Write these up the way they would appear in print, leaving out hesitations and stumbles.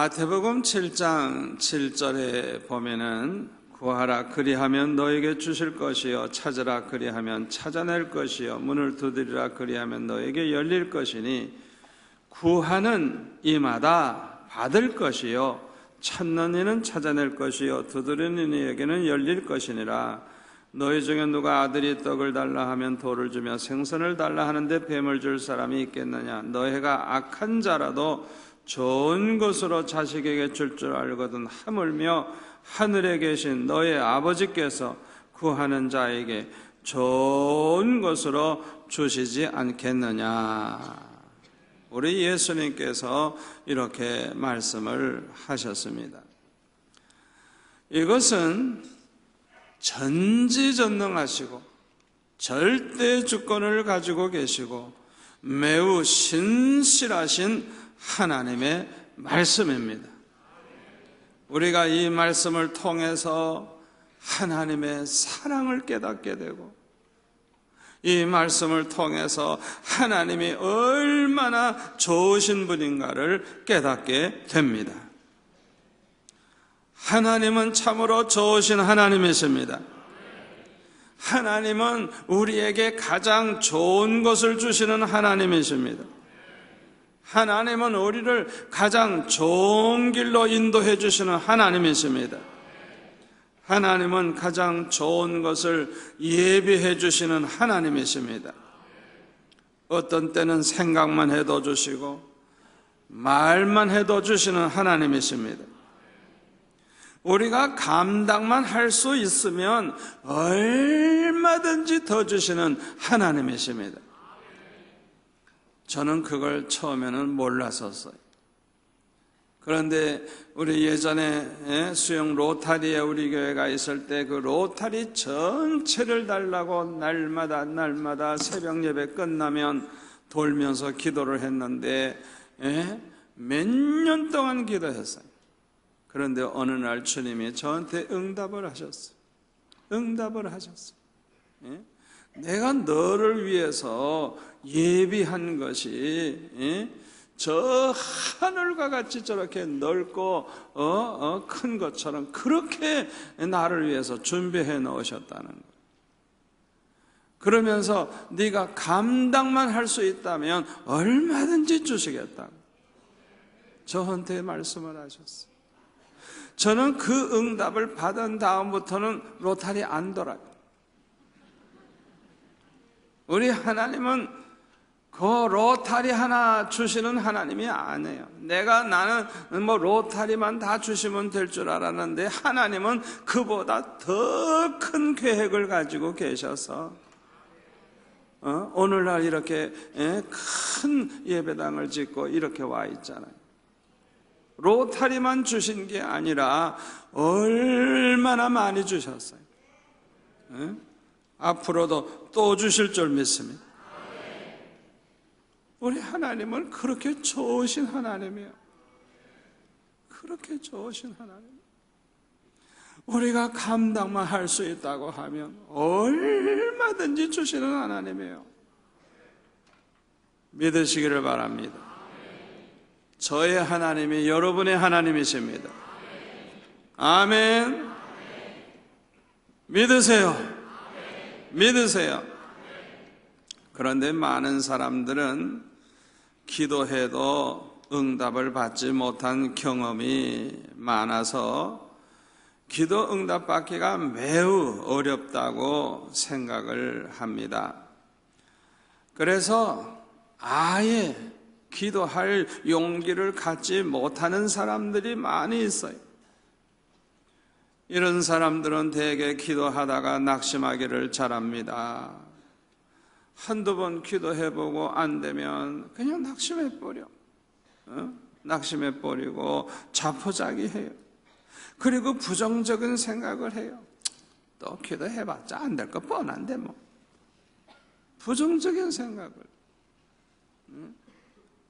마태복음 7장 7절에 보면은 구하라 그리하면 너에게 주실 것이요 찾으라 그리하면 찾아낼 것이요 문을 두드리라 그리하면 너에게 열릴 것이니 구하는 이마다 받을 것이요 찾는 이는 찾아낼 것이요 두드리는 이에게는 열릴 것이니라. 너희 중에 누가 아들이 떡을 달라 하면 돌을 주며 생선을 달라 하는데 뱀을 줄 사람이 있겠느냐. 너희가 악한 자라도 좋은 것으로 자식에게 줄 줄 알거든 하물며 하늘에 계신 너희 아버지께서 구하는 자에게 좋은 것으로 주시지 않겠느냐. 우리 예수님께서 이렇게 말씀을 하셨습니다. 이것은 전지전능하시고 절대 주권을 가지고 계시고 매우 신실하신 하나님의 말씀입니다. 우리가 이 말씀을 통해서 하나님의 사랑을 깨닫게 되고 이 말씀을 통해서 하나님이 얼마나 좋으신 분인가를 깨닫게 됩니다. 하나님은 참으로 좋으신 하나님이십니다. 하나님은 우리에게 가장 좋은 것을 주시는 하나님이십니다. 하나님은 우리를 가장 좋은 길로 인도해 주시는 하나님이십니다. 하나님은 가장 좋은 것을 예비해 주시는 하나님이십니다. 어떤 때는 생각만 해도 주시고 말만 해도 주시는 하나님이십니다. 우리가 감당만 할 수 있으면 얼마든지 더 주시는 하나님이십니다. 저는 그걸 처음에는 몰랐었어요. 그런데 우리 예전에 수영 로타리에 우리 교회가 있을 때 그 로타리 전체를 달라고 날마다 새벽 예배 끝나면 돌면서 기도를 했는데 몇 년 동안 기도했어요. 그런데 어느 날 주님이 저한테 응답을 하셨어요. 응답을 하셨어요. 내가 너를 위해서 예비한 것이 저 하늘과 같이 저렇게 넓고 큰 것처럼 그렇게 나를 위해서 준비해 놓으셨다는 거예요. 그러면서 네가 감당만 할 수 있다면 얼마든지 주시겠다고 저한테 말씀을 하셨어요. 저는 그 응답을 받은 다음부터는 로타리 안 돌아요. 우리 하나님은 그 로타리 하나 주시는 하나님이 아니에요. 나는 뭐 로타리만 다 주시면 될 줄 알았는데 하나님은 그보다 더 큰 계획을 가지고 계셔서 오늘날 이렇게 큰 예배당을 짓고 이렇게 와 있잖아요. 로타리만 주신 게 아니라 얼마나 많이 주셨어요. 앞으로도 또 주실 줄 믿습니다. 우리 하나님은 그렇게 좋으신 하나님이에요. 그렇게 좋으신 하나님. 우리가 감당만 할 수 있다고 하면 얼마든지 주시는 하나님이에요. 믿으시기를 바랍니다. 저의 하나님이 여러분의 하나님이십니다. 아멘. 믿으세요. 믿으세요. 그런데 많은 사람들은 기도해도 응답을 받지 못한 경험이 많아서 기도 응답 받기가 매우 어렵다고 생각을 합니다. 그래서 아예 기도할 용기를 갖지 못하는 사람들이 많이 있어요. 이런 사람들은 대개 기도하다가 낙심하기를 잘합니다. 한두 번 기도해보고 안 되면 그냥 낙심해버려. 낙심해버리고 자포자기해요. 그리고 부정적인 생각을 해요. 또 기도해봤자 안 될 거 뻔한데 뭐. 부정적인 생각을.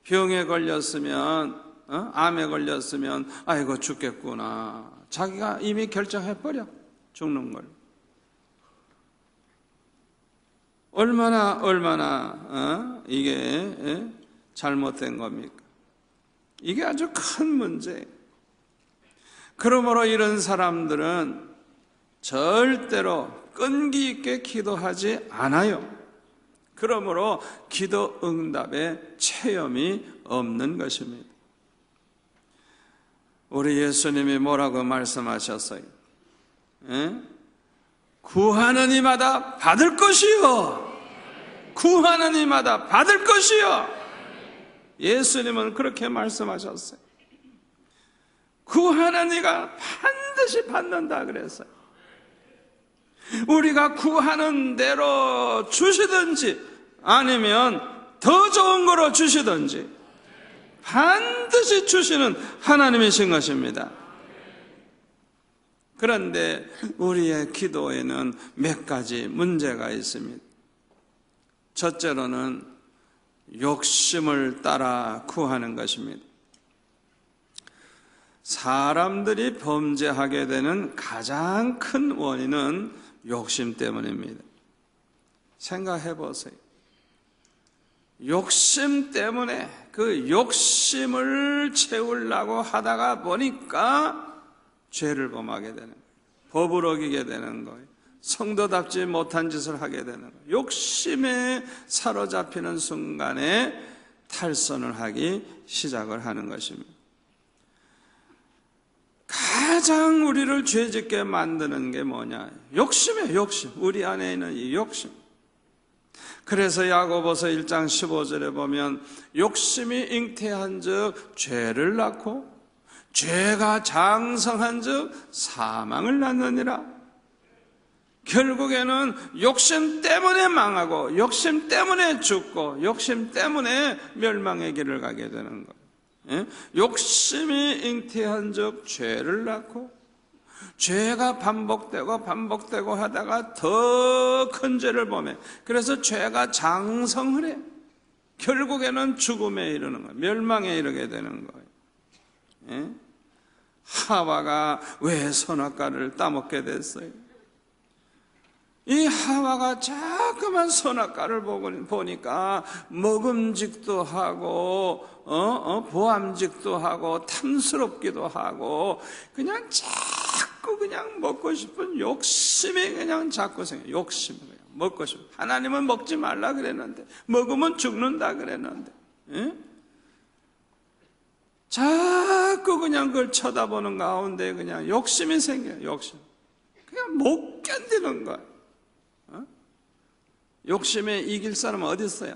병에 걸렸으면 암에 걸렸으면 아이고 죽겠구나. 자기가 이미 결정해버려. 죽는 걸. 얼마나 이게 잘못된 겁니까? 이게 아주 큰 문제예요. 그러므로 이런 사람들은 절대로 끈기 있게 기도하지 않아요. 그러므로 기도 응답의 체험이 없는 것입니다. 우리 예수님이 뭐라고 말씀하셨어요? 구하는 이마다 받을 것이요, 구하는 이마다 받을 것이요. 예수님은 그렇게 말씀하셨어요. 구하는 이가 반드시 받는다 그랬어요. 우리가 구하는 대로 주시든지 아니면 더 좋은 거로 주시든지 반드시 주시는 하나님이신 것입니다. 그런데 우리의 기도에는 몇 가지 문제가 있습니다. 첫째로는 욕심을 따라 구하는 것입니다. 사람들이 범죄하게 되는 가장 큰 원인은 욕심 때문입니다. 생각해 보세요. 욕심 때문에 그 욕심을 채우려고 하다가 보니까 죄를 범하게 되는 거예요. 법을 어기게 되는 거예요. 성도답지 못한 짓을 하게 되는 거예요. 욕심에 사로잡히는 순간에 탈선을 하기 시작을 하는 것입니다. 가장 우리를 죄짓게 만드는 게 뭐냐? 욕심이에요. 욕심. 우리 안에 있는 이 욕심. 그래서 야고보서 1장 15절에 보면 욕심이 잉태한 즉 죄를 낳고 죄가 장성한 즉 사망을 낳느니라. 결국에는 욕심 때문에 망하고 욕심 때문에 죽고 욕심 때문에 멸망의 길을 가게 되는 거예요. 욕심이 잉태한 즉 죄를 낳고 죄가 반복되고 하다가 더 큰 죄를 범해. 그래서 죄가 장성을 해. 결국에는 죽음에 이르는 거예요. 멸망에 이르게 되는 거예요. 하와가 왜 선악과를 따먹게 됐어요? 이 하와가 자꾸만 선악과를 보니까 먹음직도 하고 보암직도 하고 탐스럽기도 하고 그냥 자꾸 그냥 먹고 싶은 욕심이 그냥 자꾸 생겨요. 욕심이 그냥 먹고 싶어. 하나님은 먹지 말라 그랬는데 먹으면 죽는다 그랬는데 자꾸 그냥 그걸 쳐다보는 가운데 그냥 욕심이 생겨요. 욕심. 그냥 못 견디는 거야. 욕심에 이길 사람은 어디 있어요?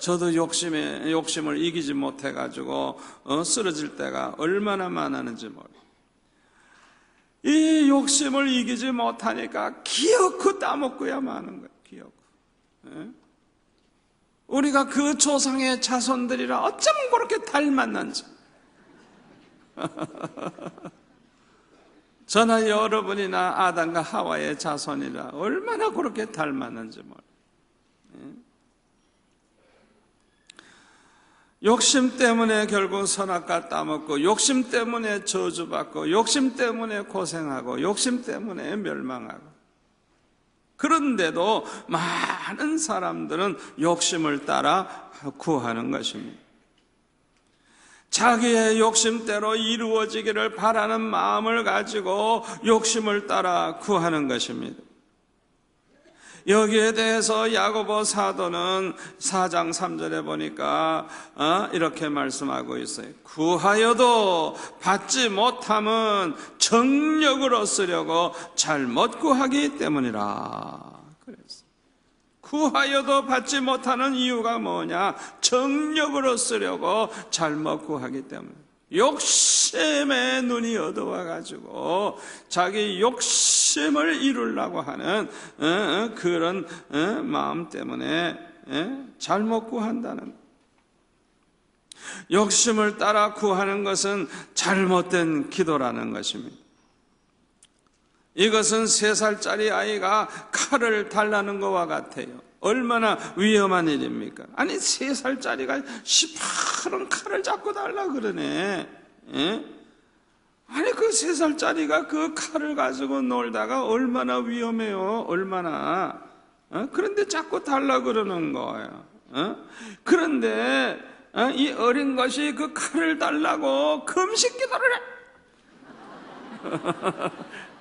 저도 욕심을 이기지 못해가지고 쓰러질 때가 얼마나 많았는지 몰라요. 이 욕심을 이기지 못하니까 기어코 따먹고야 마는 거예요. 기어코. 우리가 그 조상의 자손들이라 어쩜 그렇게 닮았는지. 저나 여러분이나 아담과 하와의 자손이라 얼마나 그렇게 닮았는지 몰라요. 욕심 때문에 결국 선악과 따먹고 욕심 때문에 저주받고 욕심 때문에 고생하고 욕심 때문에 멸망하고 그런데도 많은 사람들은 욕심을 따라 구하는 것입니다. 자기의 욕심대로 이루어지기를 바라는 마음을 가지고 욕심을 따라 구하는 것입니다. 여기에 대해서 야고보 사도는 4장 3절에 보니까 이렇게 말씀하고 있어요. 구하여도 받지 못함은 정력으로 쓰려고 잘못 구하기 때문이라. 그랬어요. 구하여도 받지 못하는 이유가 뭐냐? 정력으로 쓰려고 잘못 구하기 때문에. 욕심에 눈이 어두워가지고 자기 욕심을 이루려고 하는 그런 마음 때문에 잘못 구한다는. 욕심을 따라 구하는 것은 잘못된 기도라는 것입니다. 이것은 3살짜리 아이가 칼을 달라는 것과 같아요. 얼마나 위험한 일입니까? 아니 3살짜리가 시퍼런 칼을 잡고 달라 그러네. 아니 그 3살짜리가 그 칼을 가지고 놀다가 얼마나 위험해요. 얼마나. 그런데 자꾸 달라 그러는 거예요. 그런데 이 어린 것이 그 칼을 달라고 금식 기도를 해.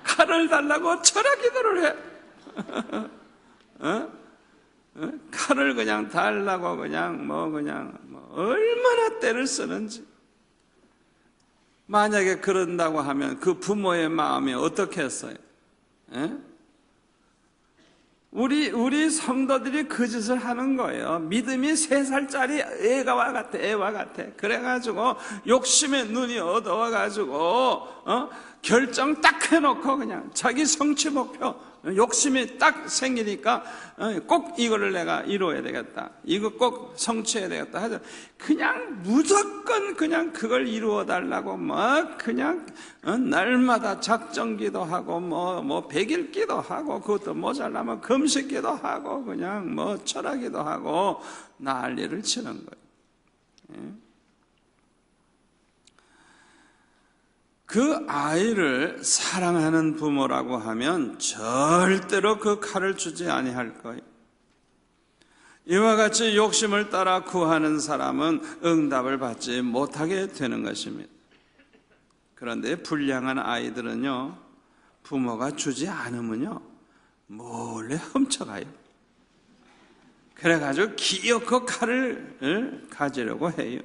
칼을 달라고 철학 기도를 해. 칼을 그냥 달라고 그냥 얼마나 때를 쓰는지. 만약에 그런다고 하면 그 부모의 마음이 어떻게 했어요? 우리 성도들이 그 짓을 하는 거예요. 믿음이 3살짜리 애와 같아. 그래가지고 욕심에 눈이 어두워가지고 결정 딱 해놓고 그냥 자기 성취 목표 욕심이 딱 생기니까 꼭 이거를 내가 이루어야 되겠다. 이거 꼭 성취해야 되겠다. 하죠. 그냥 무조건 그냥 그걸 이루어 달라고 그냥 날마다 작정기도 하고 뭐 100일기도 하고 그것도 모자라면 금식기도 하고 그냥 철학기도 하고 난리를 치는 거예요. 그 아이를 사랑하는 부모라고 하면 절대로 그 칼을 주지 아니할 거예요. 이와 같이 욕심을 따라 구하는 사람은 응답을 받지 못하게 되는 것입니다. 그런데 불량한 아이들은요, 부모가 주지 않으면요 몰래 훔쳐가요. 그래가지고 기어코 칼을 가지려고 해요.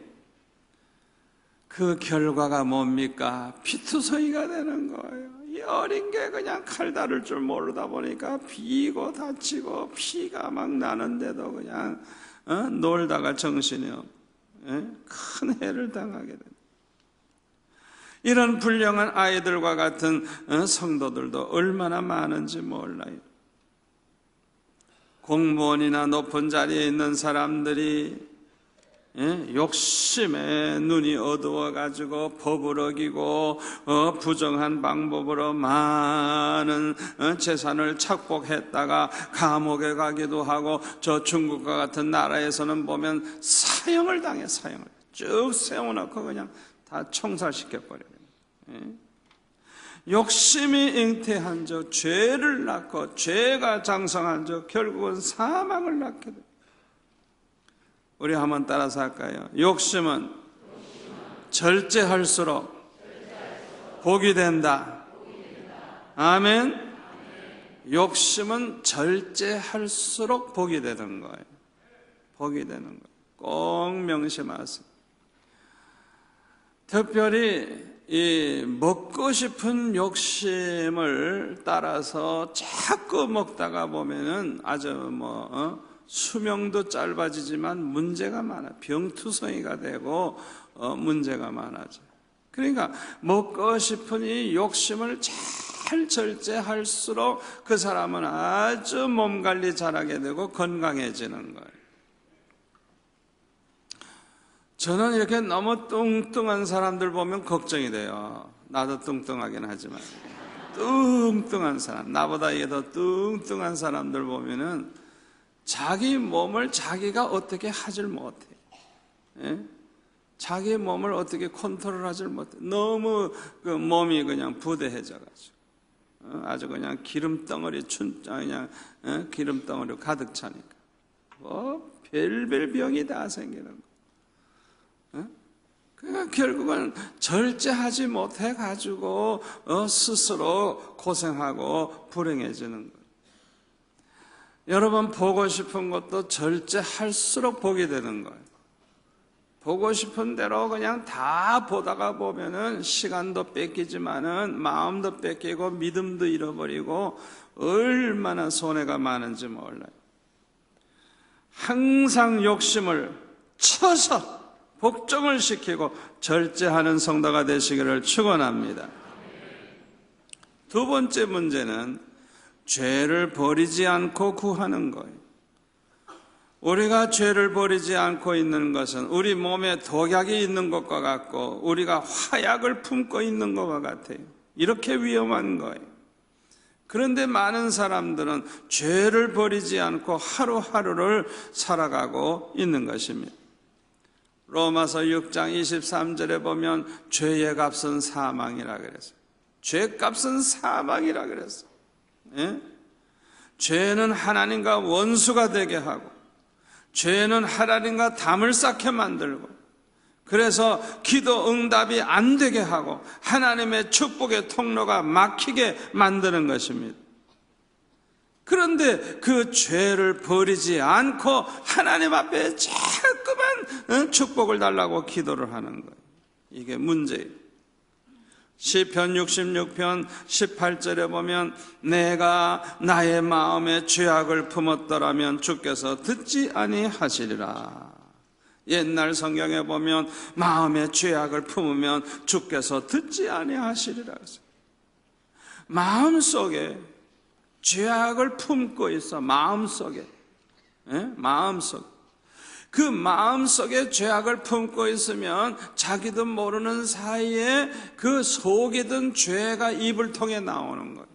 그 결과가 뭡니까? 피투성이가 되는 거예요. 이 어린 게 그냥 칼 다룰 줄 모르다 보니까 비고 다치고 피가 막 나는데도 그냥 놀다가 정신이 없고 큰 해를 당하게 됩니다. 이런 불량한 아이들과 같은 성도들도 얼마나 많은지 몰라요. 공무원이나 높은 자리에 있는 사람들이 욕심에 눈이 어두워가지고 법을 어기고 부정한 방법으로 많은 재산을 착복했다가 감옥에 가기도 하고, 저 중국과 같은 나라에서는 보면 사형을 당해. 사형을 쭉 세워놓고 그냥 다 총살시켜버려요. 욕심이 잉태한 적, 죄를 낳고 죄가 장성한 적 결국은 사망을 낳게 돼요. 우리 한번 따라서 할까요? 욕심은 절제할수록 복이 된다. 아멘. 욕심은 절제할수록 복이 되는 거예요. 복이 되는 거예요. 꼭 명심하세요. 특별히 이 먹고 싶은 욕심을 따라서 자꾸 먹다가 보면은 아주 수명도 짧아지지만 문제가 많아. 병투성이가 되고 문제가 많아져. 그러니까 먹고 싶은 이 욕심을 잘 절제할수록 그 사람은 아주 몸 관리 잘하게 되고 건강해지는 거예요. 저는 이렇게 너무 뚱뚱한 사람들 보면 걱정이 돼요. 나도 뚱뚱하긴 하지만 뚱뚱한 사람, 나보다 이게 더 뚱뚱한 사람들 보면은 자기 몸을 자기가 어떻게 하질 못해. 자기 몸을 어떻게 컨트롤하질 못해. 너무 그 몸이 그냥 부대해져가지고 아주 그냥 기름덩어리 그냥 기름덩어리 가득 차니까 별별 병이 다 생기는 거. 그러니까 결국은 절제하지 못해가지고 스스로 고생하고 불행해지는 거예요. 여러분, 보고 싶은 것도 절제할수록 보게 되는 거예요. 보고 싶은 대로 그냥 다 보다가 보면은 시간도 뺏기지만은 마음도 뺏기고 믿음도 잃어버리고 얼마나 손해가 많은지 몰라요. 항상 욕심을 쳐서 복종을 시키고 절제하는 성도가 되시기를 축원합니다. 두 번째 문제는 죄를 버리지 않고 구하는 거예요. 우리가 죄를 버리지 않고 있는 것은 우리 몸에 독약이 있는 것과 같고 우리가 화약을 품고 있는 것과 같아요. 이렇게 위험한 거예요. 그런데 많은 사람들은 죄를 버리지 않고 하루하루를 살아가고 있는 것입니다. 로마서 6장 23절에 보면 죄의 값은 사망이라 그랬어요. 죄값은 사망이라 그랬어요. 죄는 하나님과 원수가 되게 하고, 죄는 하나님과 담을 쌓게 만들고, 그래서 기도 응답이 안 되게 하고 하나님의 축복의 통로가 막히게 만드는 것입니다. 그런데 그 죄를 버리지 않고 하나님 앞에 자꾸만 축복을 달라고 기도를 하는 거예요. 이게 문제예요. 시편 66편 18절에 보면 내가 나의 마음에 죄악을 품었더라면 주께서 듣지 아니하시리라. 옛날 성경에 보면 마음에 죄악을 품으면 주께서 듣지 아니하시리라. 마음속에 죄악을 품고 있어. 마음속에. 그 마음속에 죄악을 품고 있으면 자기도 모르는 사이에 그 속이던 죄가 입을 통해 나오는 거예요.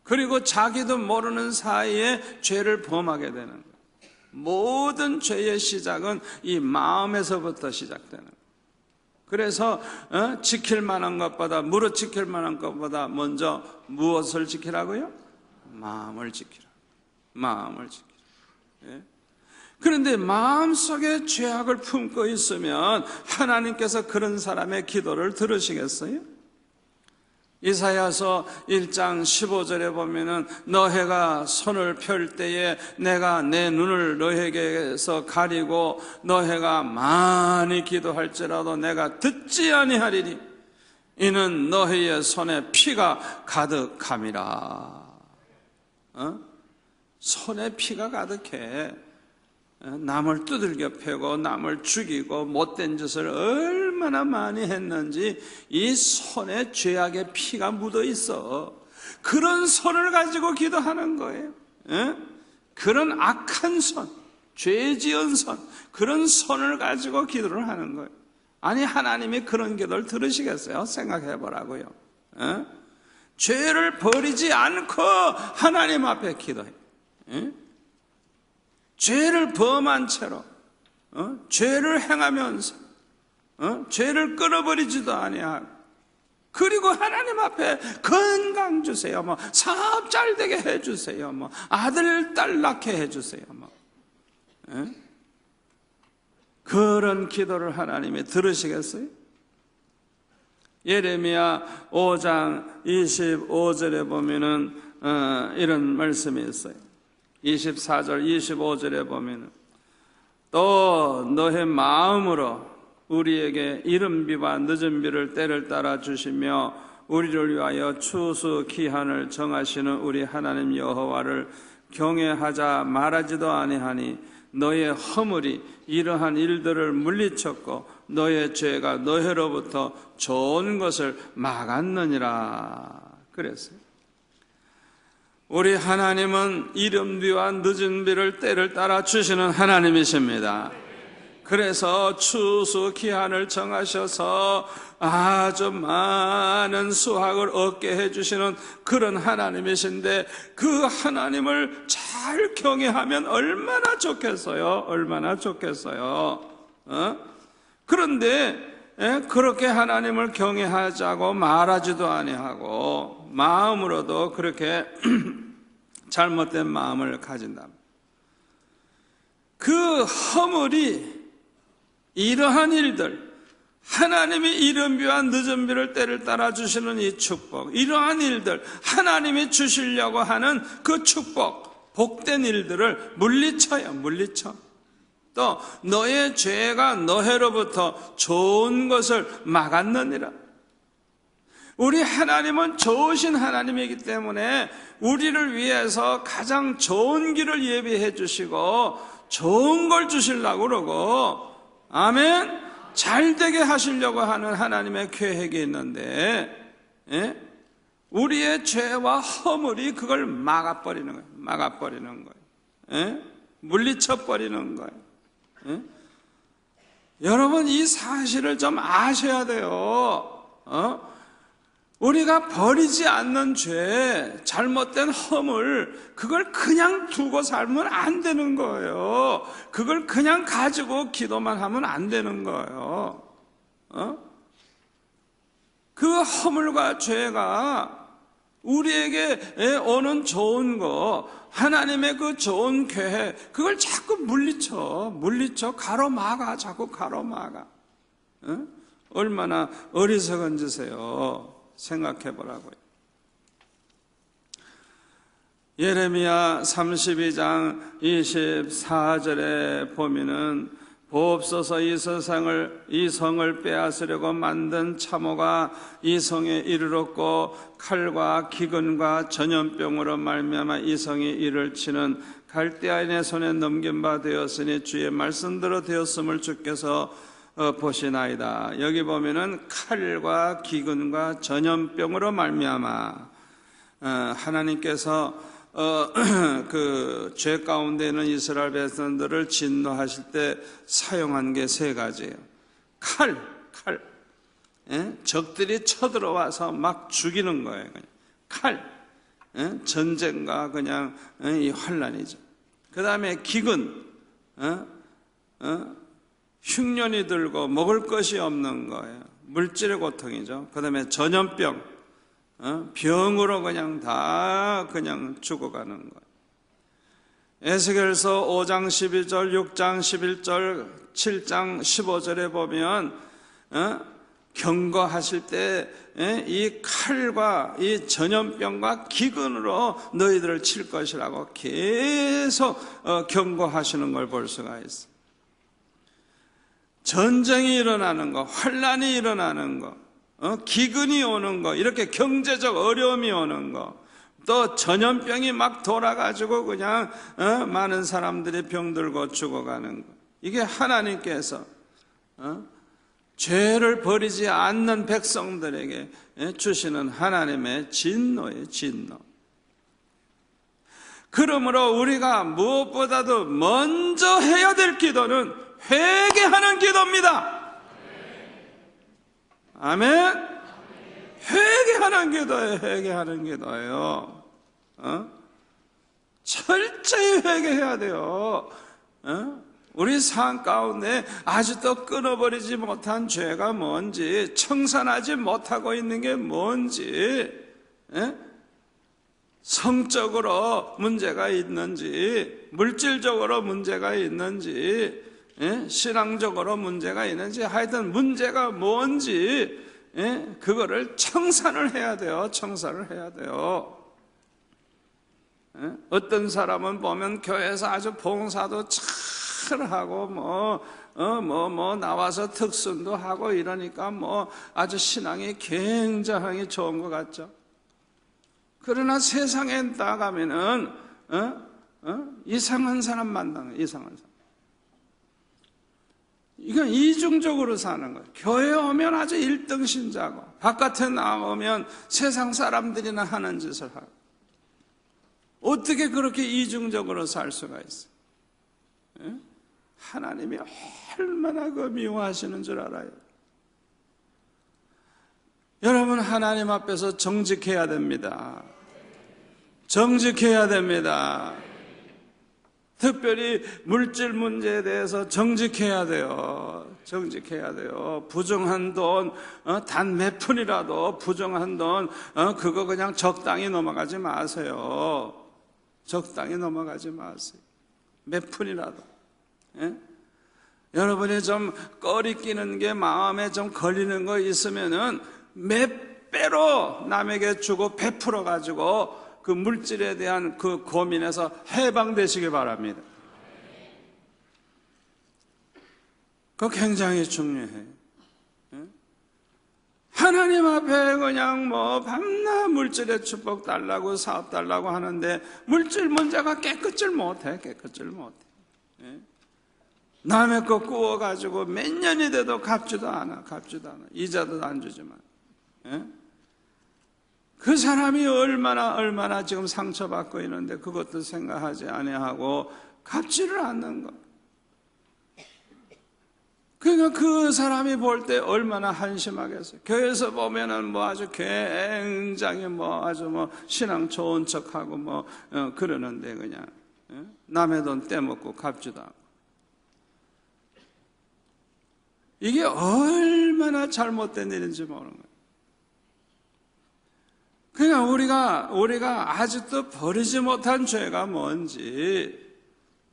그리고 자기도 모르는 사이에 죄를 범하게 되는 거예요. 모든 죄의 시작은 이 마음에서부터 시작되는 거예요. 그래서 지킬 만한 것보다, 무릇 지킬 만한 것보다 먼저 무엇을 지키라고요? 마음을 지키라. 마음을 지키라. 예? 그런데 마음속에 죄악을 품고 있으면 하나님께서 그런 사람의 기도를 들으시겠어요? 이사야서 1장 15절에 보면은 너희가 손을 펼 때에 내가 내 눈을 너희에게서 가리고 너희가 많이 기도할지라도 내가 듣지 아니하리니 이는 너희의 손에 피가 가득함이라. 손에 피가 가득해. 남을 두들겨 패고 남을 죽이고 못된 짓을 얼마나 많이 했는지 이 손에 죄악의 피가 묻어 있어. 그런 손을 가지고 기도하는 거예요. 그런 악한 손, 죄 지은 손, 그런 손을 가지고 기도를 하는 거예요. 아니 하나님이 그런 기도를 들으시겠어요? 생각해 보라고요. 죄를 버리지 않고 하나님 앞에 기도해. 죄를 범한 채로 죄를 행하면서 죄를 끊어버리지도 아니하고 그리고 하나님 앞에 건강 주세요, 사업 잘 되게 해주세요, 아들 딸 낳게 해주세요, 그런 기도를 하나님이 들으시겠어요? 예레미야 5장 25절에 보면은 이런 말씀이 있어요. 24절 25절에 보면 또 너의 마음으로 우리에게 이른 비와 늦은 비를 때를 따라 주시며 우리를 위하여 추수 기한을 정하시는 우리 하나님 여호와를 경외하자 말하지도 아니하니 너의 허물이 이러한 일들을 물리쳤고 너의 죄가 너희로부터 좋은 것을 막았느니라 그랬어요. 우리 하나님은 이른 비와 늦은 비를 때를 따라 주시는 하나님이십니다. 그래서 추수 기한을 정하셔서 아주 많은 수확을 얻게 해주시는 그런 하나님이신데 그 하나님을 잘 경외하면 얼마나 좋겠어요? 얼마나 좋겠어요? 그런데 그렇게 하나님을 경외하자고 말하지도 아니하고 마음으로도 그렇게 잘못된 마음을 가진다. 그 허물이 이러한 일들, 하나님이 이른 비와 늦은 비를 때를 따라 주시는 이 축복, 이러한 일들, 하나님이 주시려고 하는 그 축복, 복된 일들을 물리쳐요. 물리쳐. 또 너의 죄가 너희로부터 좋은 것을 막았느니라. 우리 하나님은 좋으신 하나님이기 때문에 우리를 위해서 가장 좋은 길을 예비해 주시고 좋은 걸 주시려고 그러고 아멘, 잘 되게 하시려고 하는 하나님의 계획이 있는데 우리의 죄와 허물이 그걸 막아버리는 거예요. 막아버리는 거예요. 물리쳐버리는 거예요. 여러분 이 사실을 좀 아셔야 돼요. 우리가 버리지 않는 죄, 잘못된 허물, 그걸 그냥 두고 살면 안 되는 거예요. 그걸 그냥 가지고 기도만 하면 안 되는 거예요. 그 허물과 죄가 우리에게 오는 좋은 거, 하나님의 그 좋은 계획, 그걸 자꾸 물리쳐 가로막아, 자꾸 가로막아. 얼마나 어리석은 짓이에요. 생각해 보라고요. 예레미야 32장 24절에 보면은 보옵소서 이 성을 빼앗으려고 만든 참호가 이 성에 이르렀고 칼과 기근과 전염병으로 말미암아 이 성이 이를 치는 갈대아인의 손에 넘긴 바 되었으니 주의 말씀대로 되었음을 주께서 보시나이다. 여기 보면은 칼과 기근과 전염병으로 말미암아 하나님께서 그 죄 가운데 있는 이스라엘 백성들을 진노하실 때 사용한 게 세 가지예요. 칼. 적들이 쳐들어와서 막 죽이는 거예요. 그냥. 칼. 전쟁과 그냥 이 환란이죠. 그 다음에 기근. 흉년이 들고 먹을 것이 없는 거예요. 물질의 고통이죠. 그 다음에 전염병. 병으로 그냥 다 그냥 죽어가는 거예요. 에스겔서 5장 12절, 6장 11절, 7장 15절에 보면 경고하실 때 이 칼과 이 전염병과 기근으로 너희들을 칠 것이라고 계속 경고하시는 걸 볼 수가 있어요. 전쟁이 일어나는 거, 환란이 일어나는 거, 기근이 오는 거, 이렇게 경제적 어려움이 오는 거, 또 전염병이 막 돌아가지고 그냥 많은 사람들이 병들고 죽어가는 거, 이게 하나님께서 죄를 버리지 않는 백성들에게 주시는 하나님의 진노예요. 진노. 그러므로 우리가 무엇보다도 먼저 해야 될 기도는 회개하는 기도입니다. 아멘. 회개하는 기도예요. 회개하는 기도예요. 철저히 회개해야 돼요. 우리 삶 가운데 아직도 끊어버리지 못한 죄가 뭔지, 청산하지 못하고 있는 게 뭔지, 성적으로 문제가 있는지, 물질적으로 문제가 있는지, 신앙적으로 문제가 있는지, 하여튼 문제가 뭔지 그거를 청산을 해야 돼요. 청산을 해야 돼요. 어떤 사람은 보면 교회에서 아주 봉사도 잘하고 뭐 나와서 특순도 하고 이러니까 뭐 아주 신앙이 굉장히 좋은 것 같죠. 그러나 세상에 나가면은 이상한 사람 만나는, 이상한 사람. 이건 이중적으로 사는 거예요. 교회에 오면 아주 1등 신자고, 바깥에 나오면 세상 사람들이나 하는 짓을 하고. 어떻게 그렇게 이중적으로 살 수가 있어요? 하나님이 얼마나 그 미워하시는 줄 알아요? 여러분, 하나님 앞에서 정직해야 됩니다. 정직해야 됩니다. 특별히 물질 문제에 대해서 정직해야 돼요. 정직해야 돼요. 부정한 돈, 단 몇 푼이라도 부정한 돈, 그거 그냥 적당히 넘어가지 마세요. 적당히 넘어가지 마세요. 몇 푼이라도. 여러분이 좀 꺼리 끼는 게 마음에 좀 걸리는 거 있으면은 몇 배로 남에게 주고 베풀어 가지고 그 물질에 대한 그 고민에서 해방되시기 바랍니다. 그거 굉장히 중요해요. 하나님 앞에 그냥 뭐 밤낮 물질의 축복 달라고 사업 달라고 하는데 물질 문제가 깨끗을 못해. 남의 거 구워가지고 몇 년이 돼도 갚지도 않아. 이자도 안 주지만. 그 사람이 얼마나 지금 상처받고 있는데 그것도 생각하지 아니하고 갚지를 않는 것. 그러니까 그 사람이 볼 때 얼마나 한심하겠어요. 교회에서 보면은 뭐 아주 굉장히 뭐 아주 뭐 신앙 좋은 척하고 그러는데 그냥 남의 돈 떼먹고 갚지도 않고. 이게 얼마나 잘못된 일인지 모르는 거예요. 그러니까 우리가 아직도 버리지 못한 죄가 뭔지,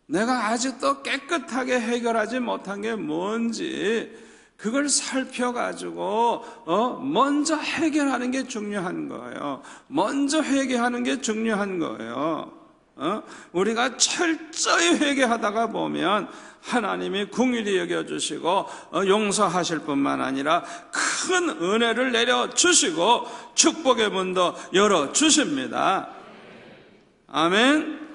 내가 아직도 깨끗하게 해결하지 못한 게 뭔지, 그걸 살펴가지고 먼저 해결하는 게 중요한 거예요. 먼저 회개하는 게 중요한 거예요. 우리가 철저히 회개하다가 보면 하나님이 긍휼히 여겨주시고 용서하실 뿐만 아니라 큰 은혜를 내려주시고 축복의 문도 열어주십니다. 아멘.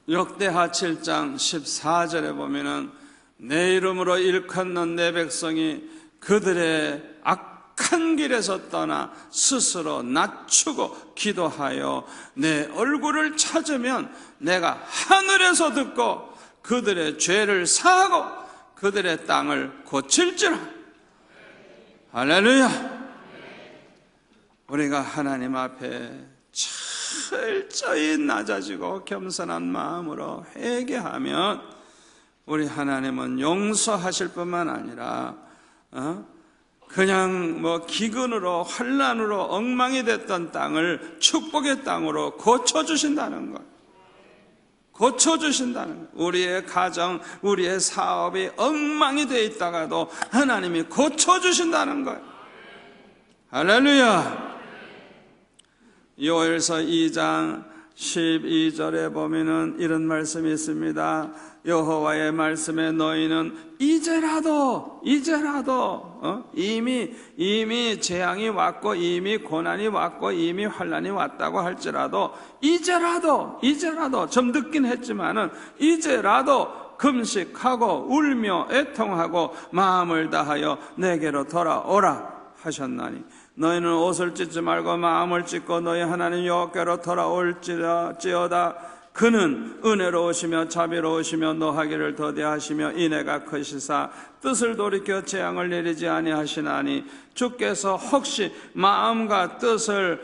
역대하 7장 14절에 보면은 내 이름으로 일컫는 내 백성이 그들의 악한 길에서 떠나 스스로 낮추고 기도하여 내 얼굴을 찾으면 내가 하늘에서 듣고 그들의 죄를 사하고 그들의 땅을 고칠지라. 할렐루야. 우리가 하나님 앞에 철저히 낮아지고 겸손한 마음으로 회개하면 우리 하나님은 용서하실 뿐만 아니라 그냥 기근으로 환난으로 엉망이 됐던 땅을 축복의 땅으로 고쳐주신다는 것. 고쳐주신다는 것. 우리의 가정, 우리의 사업이 엉망이 되어 있다가도 하나님이 고쳐주신다는 것. 할렐루야. 요엘서 2장 12절에 보면은 이런 말씀이 있습니다. 여호와의 말씀에 너희는 이제라도 이미 재앙이 왔고 이미 고난이 왔고 이미 환난이 왔다고 할지라도 이제라도 좀 늦긴 했지만은 이제라도 금식하고 울며 애통하고 마음을 다하여 내게로 돌아오라 하셨나니 너희는 옷을 찢지 말고 마음을 찢고 너희 하나님 여호와께로 돌아올지어다. 그는 은혜로우시며 자비로우시며 노하기를 더디하시며 인애가 크시사 뜻을 돌이켜 재앙을 내리지 아니하시나니 주께서 혹시 마음과 뜻을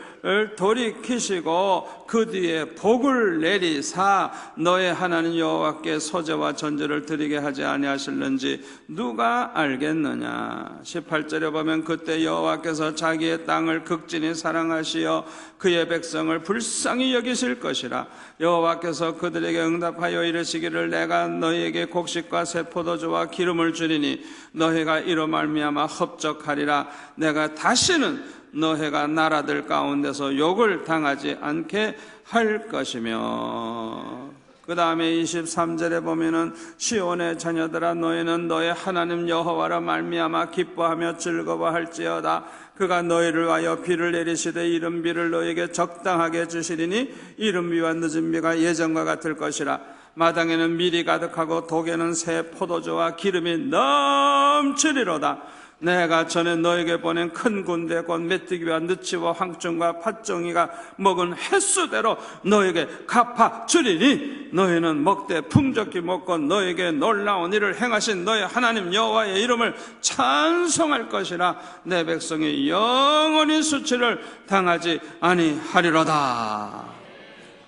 돌이키시고 그 뒤에 복을 내리사 너의 하나님 여호와께 소제와 전제를 드리게 하지 아니하실는지 누가 알겠느냐. 18절에 보면 그때 여호와께서 자기의 땅을 극진히 사랑하시어 그의 백성을 불쌍히 여기실 것이라. 여호와께서 그들에게 응답하여 이르시기를 내가 너희에게 곡식과 새 포도주와 기름을 주리니 너희가 이로 말미암아 흡족하리라. 내가 다시는 너희가 나라들 가운데서 욕을 당하지 않게 할 것이며. 그 다음에 23절에 보면은 시온의 자녀들아 너희는 너희 하나님 여호와로 말미암아 기뻐하며 즐거워할지어다. 그가 너희를 위하여 비를 내리시되 이른 비를 너희에게 적당하게 주시리니 이른 비와 늦은 비가 예전과 같을 것이라. 마당에는 밀이 가득하고 독에는 새 포도주와 기름이 넘치리로다. 내가 전에 너에게 보낸 큰 군대 곧 메뚜기와 느치와 황충과 팥종이가 먹은 횟수대로 너에게 갚아주리니 너희는 먹되 풍족히 먹고 너에게 놀라운 일을 행하신 너희 하나님 여호와의 이름을 찬송할 것이라. 내 백성이 영원히 수치를 당하지 아니하리로다.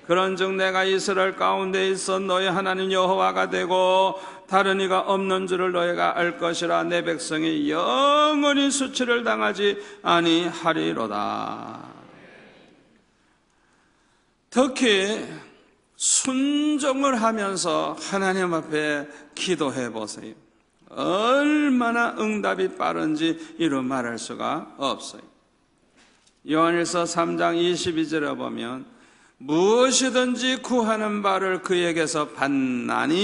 그런즉 내가 이스라엘 가운데 있어 너희 하나님 여호와가 되고 다른 이가 없는 줄을 너희가 알 것이라. 내 백성이 영원히 수치를 당하지 아니하리로다. 특히 순종을 하면서 하나님 앞에 기도해 보세요. 얼마나 응답이 빠른지 이루 말할 수가 없어요. 요한일서 3장 22절에 보면 무엇이든지 구하는 바를 그에게서 받나니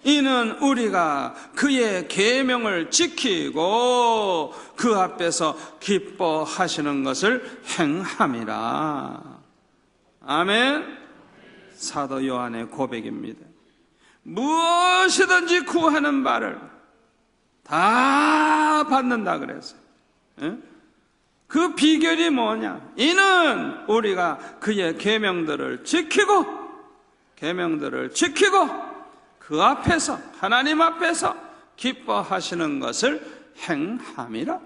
이는 우리가 그의 계명을 지키고 그 앞에서 기뻐하시는 것을 행함이라. 아멘. 사도 요한의 고백입니다. 무엇이든지 구하는 바를 다 받는다 그랬어요. 그 비결이 뭐냐? 이는 우리가 그의 계명들을 지키고 그 앞에서 하나님 앞에서 기뻐하시는 것을 행함이라.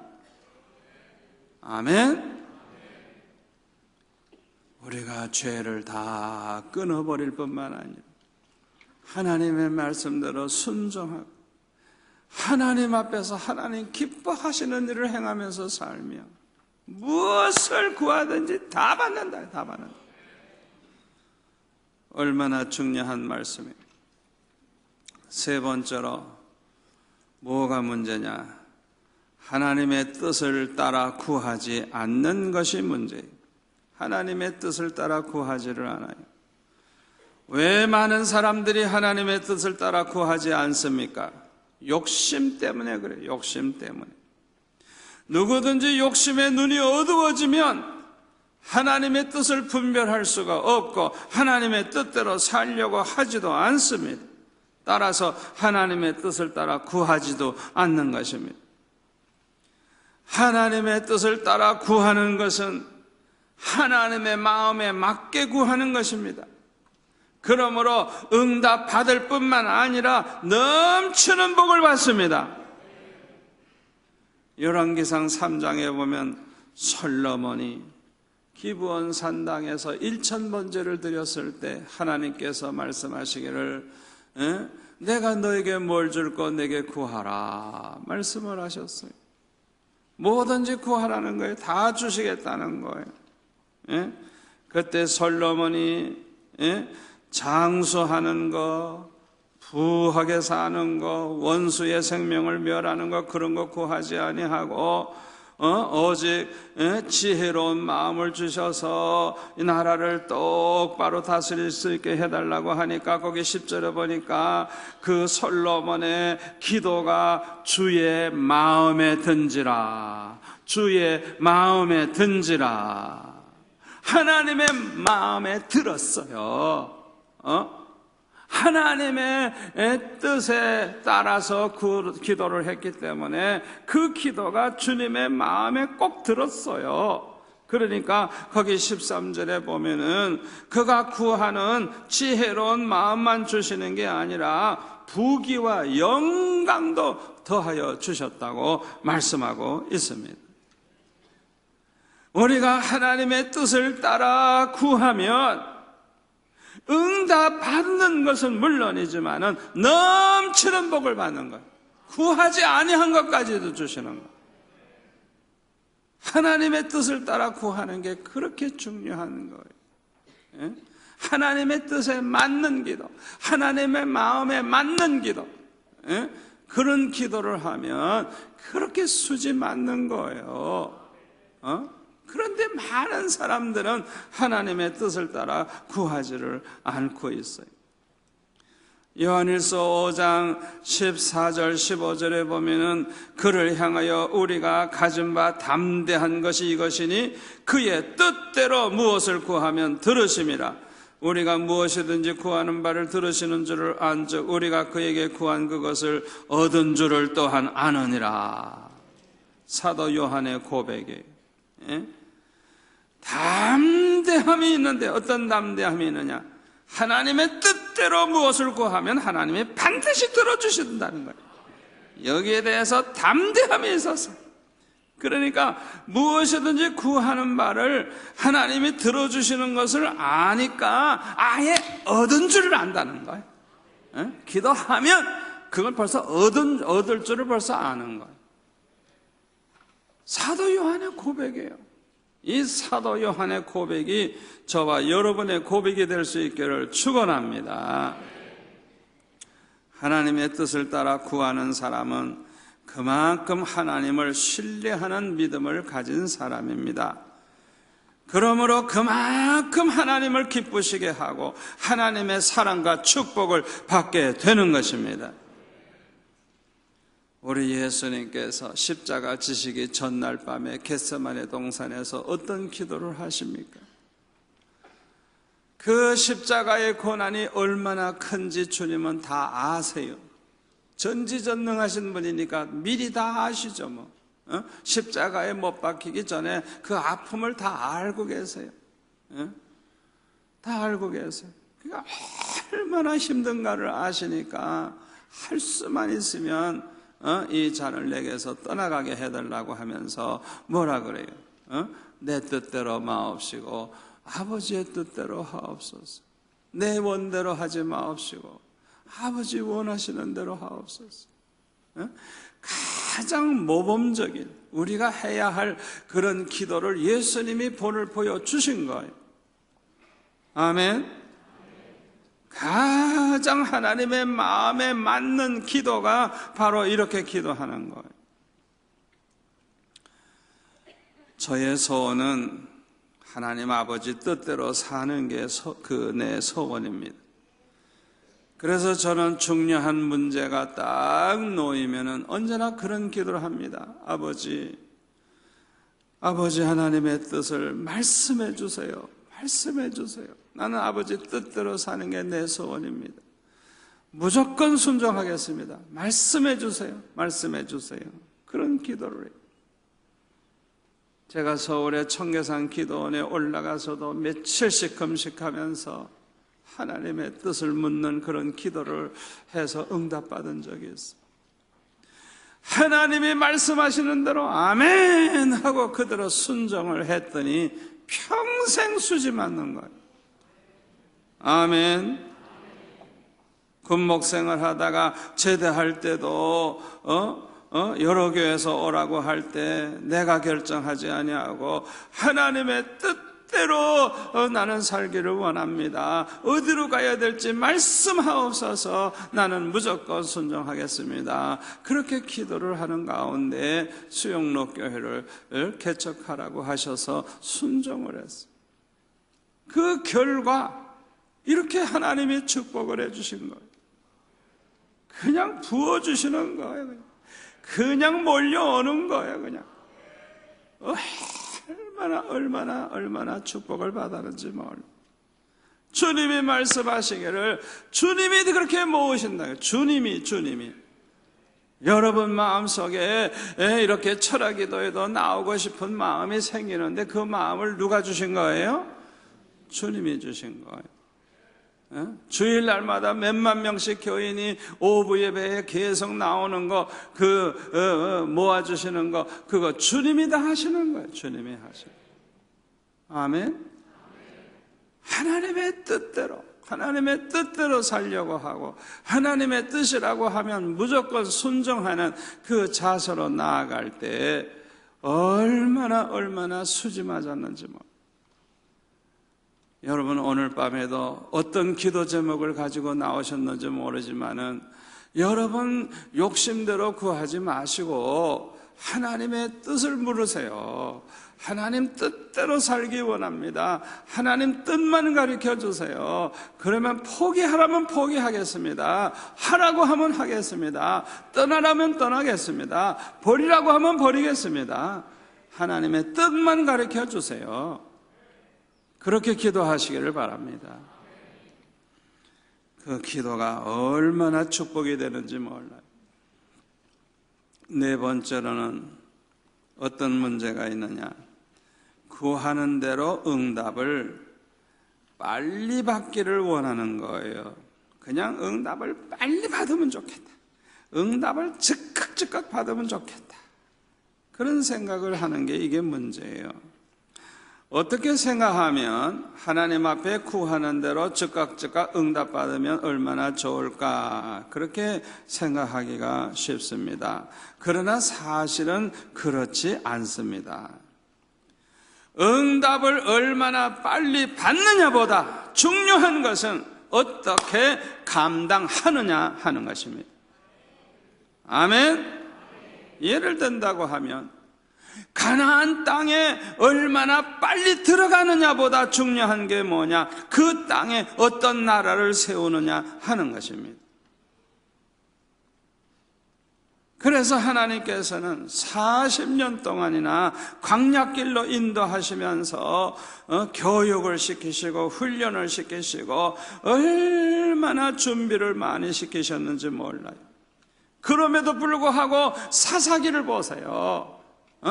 아멘. 우리가 죄를 다 끊어버릴 뿐만 아니라 하나님의 말씀대로 순종하고 하나님 앞에서 하나님 기뻐하시는 일을 행하면서 살며 무엇을 구하든지 다 받는다. 다 받는다. 얼마나 중요한 말씀이에요. 세 번째로 뭐가 문제냐? 하나님의 뜻을 따라 구하지 않는 것이 문제예요. 하나님의 뜻을 따라 구하지를 않아요. 왜 많은 사람들이 하나님의 뜻을 따라 구하지 않습니까? 욕심 때문에 그래요. 욕심 때문에. 누구든지 욕심의 눈이 어두워지면 하나님의 뜻을 분별할 수가 없고 하나님의 뜻대로 살려고 하지도 않습니다. 따라서 하나님의 뜻을 따라 구하지도 않는 것입니다. 하나님의 뜻을 따라 구하는 것은 하나님의 마음에 맞게 구하는 것입니다. 그러므로 응답 받을 뿐만 아니라 넘치는 복을 받습니다. 열왕기상 3장에 보면 솔로몬이 기브온 산당에서 1000번제를 드렸을 때 하나님께서 말씀하시기를 내가 너에게 뭘 줄고 내게 구하라 말씀을 하셨어요. 뭐든지 구하라는 거예요. 다 주시겠다는 거예요. 그때 솔로몬이 장수하는 거, 부하게 사는 거, 원수의 생명을 멸하는 거 그런 거 구하지 아니하고 오직 지혜로운 마음을 주셔서 이 나라를 똑바로 다스릴 수 있게 해달라고 하니까 거기 10절에 보니까 그 솔로몬의 기도가 주의 마음에 든지라, 주의 마음에 든지라. 하나님의 마음에 들었어요. 하나님의 뜻에 따라서 그 기도를 했기 때문에 그 기도가 주님의 마음에 꼭 들었어요. 그러니까 거기 13절에 보면은 그가 구하는 지혜로운 마음만 주시는 게 아니라 부귀와 영광도 더하여 주셨다고 말씀하고 있습니다. 우리가 하나님의 뜻을 따라 구하면 응답 받는 것은 물론이지만은 넘치는 복을 받는 것, 구하지 아니한 것까지도 주시는 것. 하나님의 뜻을 따라 구하는 게 그렇게 중요한 거예요. 하나님의 뜻에 맞는 기도, 하나님의 마음에 맞는 기도, 그런 기도를 하면 그렇게 수지 맞는 거예요. 그런데 많은 사람들은 하나님의 뜻을 따라 구하지를 않고 있어요. 요한일서 5장 14절 15절에 보면은 그를 향하여 우리가 가진 바 담대한 것이 이것이니 그의 뜻대로 무엇을 구하면 들으심이라. 우리가 무엇이든지 구하는 바를 들으시는 줄을 안즉 우리가 그에게 구한 그것을 얻은 줄을 또한 아느니라. 사도 요한의 고백이에요. 담대함이 있는데 어떤 담대함이 있느냐? 하나님의 뜻대로 무엇을 구하면 하나님이 반드시 들어주신다는 거예요. 여기에 대해서 담대함이 있어서, 그러니까 무엇이든지 구하는 바를 하나님이 들어주시는 것을 아니까 아예 얻은 줄을 안다는 거예요. 기도하면 그걸 벌써 얻을 줄을 벌써 아는 거예요. 사도 요한의 고백이에요. 이 사도 요한의 고백이 저와 여러분의 고백이 될 수 있기를 축원합니다. 하나님의 뜻을 따라 구하는 사람은 그만큼 하나님을 신뢰하는 믿음을 가진 사람입니다. 그러므로 그만큼 하나님을 기쁘시게 하고 하나님의 사랑과 축복을 받게 되는 것입니다. 우리 예수님께서 십자가 지시기 전날 밤에 겟세마네 동산에서 어떤 기도를 하십니까? 그 십자가의 고난이 얼마나 큰지 주님은 다 아세요. 전지전능하신 분이니까 미리 다 아시죠. 십자가에 못 박히기 전에 그 아픔을 다 알고 계세요. 다 알고 계세요. 그러니까 얼마나 힘든가를 아시니까 할 수만 있으면 이 잔을 내게서 떠나가게 해달라고 하면서 뭐라 그래요? 내 뜻대로 마옵시고 아버지의 뜻대로 하옵소서. 내 원대로 하지 마옵시고 아버지 원하시는 대로 하옵소서. 가장 모범적인 우리가 해야 할 그런 기도를 예수님이 본을 보여주신 거예요. 아멘. 가장 하나님의 마음에 맞는 기도가 바로 이렇게 기도하는 거예요. 저의 소원은 하나님 아버지 뜻대로 사는 게 내 소원입니다. 그래서 저는 중요한 문제가 딱 놓이면은 언제나 그런 기도를 합니다. 아버지 하나님의 뜻을 말씀해 주세요. 말씀해 주세요. 나는 아버지 뜻대로 사는 게 내 소원입니다. 무조건 순종하겠습니다. 말씀해 주세요. 말씀해 주세요. 그런 기도를 해요. 제가 서울의 청계산 기도원에 올라가서도 며칠씩 금식하면서 하나님의 뜻을 묻는 그런 기도를 해서 응답받은 적이 있어요. 하나님이 말씀하시는 대로 아멘 하고 그대로 순종을 했더니 평생 수지 맞는 거예요. 아멘. 군목생을 하다가 제대할 때도 여러 교회에서 오라고 할 때 내가 결정하지 아니하고 하나님의 뜻대로 나는 살기를 원합니다. 어디로 가야 될지 말씀하옵소서. 나는 무조건 순종하겠습니다. 그렇게 기도를 하는 가운데 수영로 교회를 개척하라고 하셔서 순종을 했어요. 그 결과 이렇게 하나님이 축복을 해주신 거예요. 그냥 부어주시는 거예요. 그냥 몰려오는 거예요. 그냥 얼마나 축복을 받았는지 몰라. 주님이 말씀하시기를 주님이 그렇게 모으신다. 주님이 여러분 마음속에 이렇게 철학기도에도 나오고 싶은 마음이 생기는데 그 마음을 누가 주신 거예요? 주님이 주신 거예요. 주일날마다 몇만 명씩 교인이 오후 예배에 계속 나오는 거, 모아주시는 거, 그거 주님이 다 하시는 거예요. 주님이 하시는 거예요. 아멘. 하나님의 뜻대로 살려고 하고, 하나님의 뜻이라고 하면 무조건 순종하는 그 자세로 나아갈 때, 얼마나 수지 맞았는지 여러분 오늘 밤에도 어떤 기도 제목을 가지고 나오셨는지 모르지만은 여러분 욕심대로 구하지 마시고 하나님의 뜻을 물으세요. 하나님 뜻대로 살기 원합니다. 하나님 뜻만 가르쳐 주세요. 그러면 포기하라면 포기하겠습니다. 하라고 하면 하겠습니다. 떠나라면 떠나겠습니다. 버리라고 하면 버리겠습니다. 하나님의 뜻만 가르쳐 주세요. 그렇게 기도하시기를 바랍니다. 그 기도가 얼마나 축복이 되는지 몰라요. 네 번째로는 어떤 문제가 있느냐? 구하는 대로 응답을 빨리 받기를 원하는 거예요. 그냥 응답을 빨리 받으면 좋겠다. 응답을 즉각 받으면 좋겠다. 그런 생각을 하는 게 이게 문제예요. 어떻게 생각하면 하나님 앞에 구하는 대로 즉각 응답받으면 얼마나 좋을까? 그렇게 생각하기가 쉽습니다. 그러나 사실은 그렇지 않습니다. 응답을 얼마나 빨리 받느냐보다 중요한 것은 어떻게 감당하느냐 하는 것입니다. 아멘. 예를 든다고 하면 가나안 땅에 얼마나 빨리 들어가느냐보다 중요한 게 뭐냐? 그 땅에 어떤 나라를 세우느냐 하는 것입니다. 그래서 하나님께서는 40년 동안이나 광야길로 인도하시면서 교육을 시키시고 훈련을 시키시고 얼마나 준비를 많이 시키셨는지 몰라요. 그럼에도 불구하고 사사기를 보세요.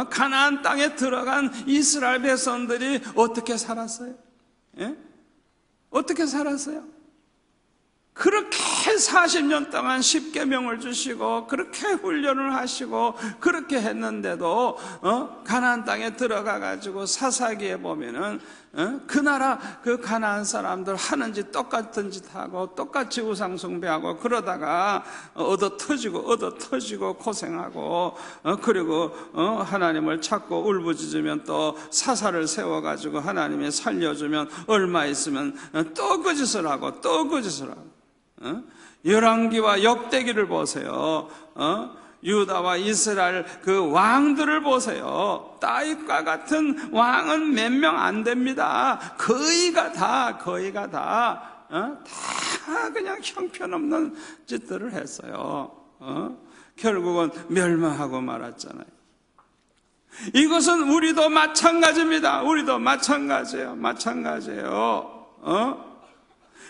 가나안 땅에 들어간 이스라엘 백성들이 어떻게 살았어요? 예? 어떻게 살았어요? 그렇게 40년 동안 10계명을 주시고 그렇게 훈련을 하시고 그렇게 했는데도 가나안 땅에 들어가 가지고 사사기에 보면은 그 나라 그 가나안 사람들 하는 짓 똑같은 짓 하고 똑같이 우상 숭배하고 그러다가 얻어 터지고 고생하고 그리고 하나님을 찾고 울부짖으면 또 사사를 세워가지고 하나님이 살려주면 얼마 있으면 또 그 짓을 하고 열왕기와 역대기를 보세요. 유다와 이스라엘 그 왕들을 보세요. 다윗과 같은 왕은 몇 명 안 됩니다. 거의가 다 그냥 형편없는 짓들을 했어요. 결국은 멸망하고 말았잖아요. 이것은 우리도 마찬가지입니다. 우리도 마찬가지예요.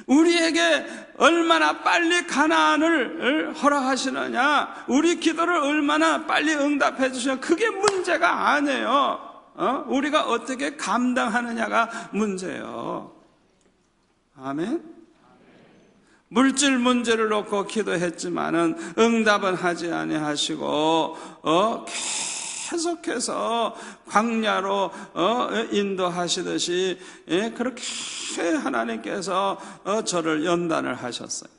우리에게 얼마나 빨리 가나안을 허락하시느냐, 우리 기도를 얼마나 빨리 응답해 주시느냐, 그게 문제가 아니에요. 우리가 어떻게 감당하느냐가 문제예요. 아멘. 물질 문제를 놓고 기도했지만은 응답은 하지 아니하시고 계속해서 광야로 인도하시듯이 그렇게 하나님께서 저를 연단을 하셨어요.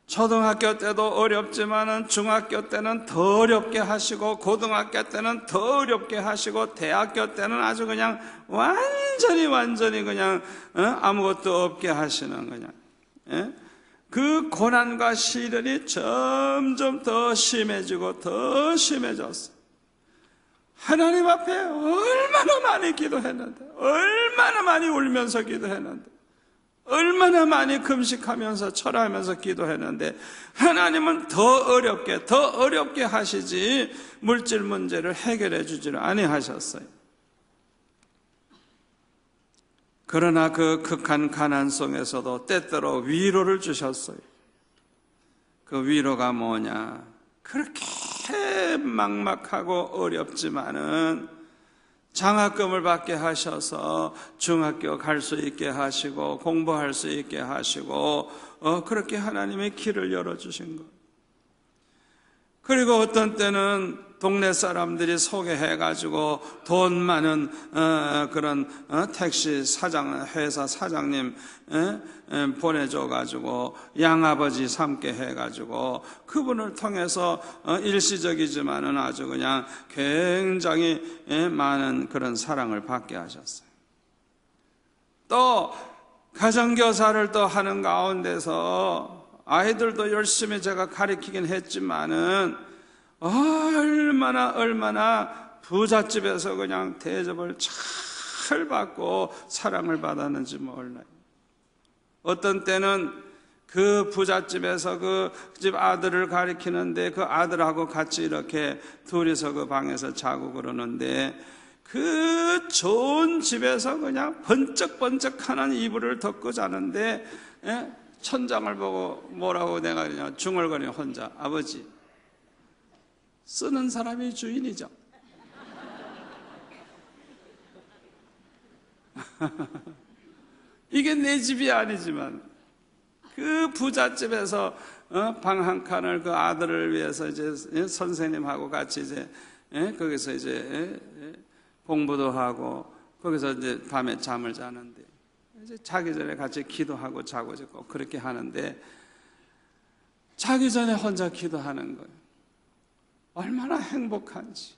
초등학교 때도 어렵지만은 중학교 때는 더 어렵게 하시고 고등학교 때는 더 어렵게 하시고 대학교 때는 아주 그냥 완전히 그냥 아무것도 없게 하시는 그냥 그 고난과 시련이 점점 더 심해졌어요. 하나님 앞에 얼마나 많이 기도했는데, 얼마나 많이 울면서 기도했는데, 얼마나 많이 금식하면서 철하면서 기도했는데 하나님은 더 어렵게 하시지 물질 문제를 해결해 주지를 아니하셨어요. 그러나 그 극한 가난 속에서도 때때로 위로를 주셨어요. 그 위로가 뭐냐? 그렇게 막막하고 어렵지만은 장학금을 받게 하셔서 중학교 갈 수 있게 하시고 공부할 수 있게 하시고 그렇게 하나님의 길을 열어주신 것. 그리고 어떤 때는 동네 사람들이 소개해가지고 돈 많은 그런 택시 사장, 회사 사장님 보내줘가지고 양아버지 삼게 해가지고 그분을 통해서 일시적이지만은 아주 그냥 굉장히 많은 그런 사랑을 받게 하셨어요. 또 가정교사를 또 하는 가운데서 아이들도 열심히 제가 가르치긴 했지만은 얼마나 부잣집에서 그냥 대접을 잘 받고 사랑을 받았는지 몰라요. 어떤 때는 그 부잣집에서 그 집 아들을 가리키는데 그 아들하고 같이 이렇게 둘이서 그 방에서 자고 그러는데 그 좋은 집에서 그냥 번쩍번쩍하는 이불을 덮고 자는데 천장을 보고 뭐라고 내가 그냥 중얼거리는 혼자, 아버지, 쓰는 사람이 주인이죠. 이게 내 집이 아니지만 그 부잣집에서 방 한 칸을 그 아들을 위해서 이제 선생님하고 같이 이제 거기서 이제 공부도 하고 거기서 이제 밤에 잠을 자는데 이제 자기 전에 같이 기도하고 자고 꼭 그렇게 하는데 자기 전에 혼자 기도하는 거예요. 얼마나 행복한지.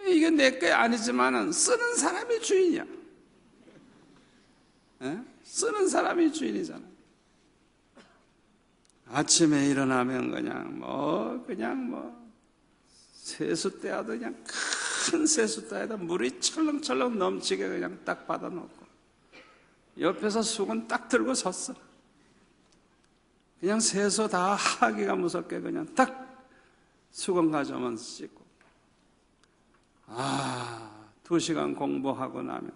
이게 내 게 아니지만은 쓰는 사람이 주인이야. 쓰는 사람이 주인이잖아. 아침에 일어나면 그냥 뭐 세숫대야도 그냥 큰 세숫대에다 물이 철렁철렁 넘치게 그냥 딱 받아놓고 옆에서 수건 딱 들고 섰어. 그냥 세수 다 하기가 무섭게 그냥 딱 수건 가져오면 씻고 2시간 공부하고 나면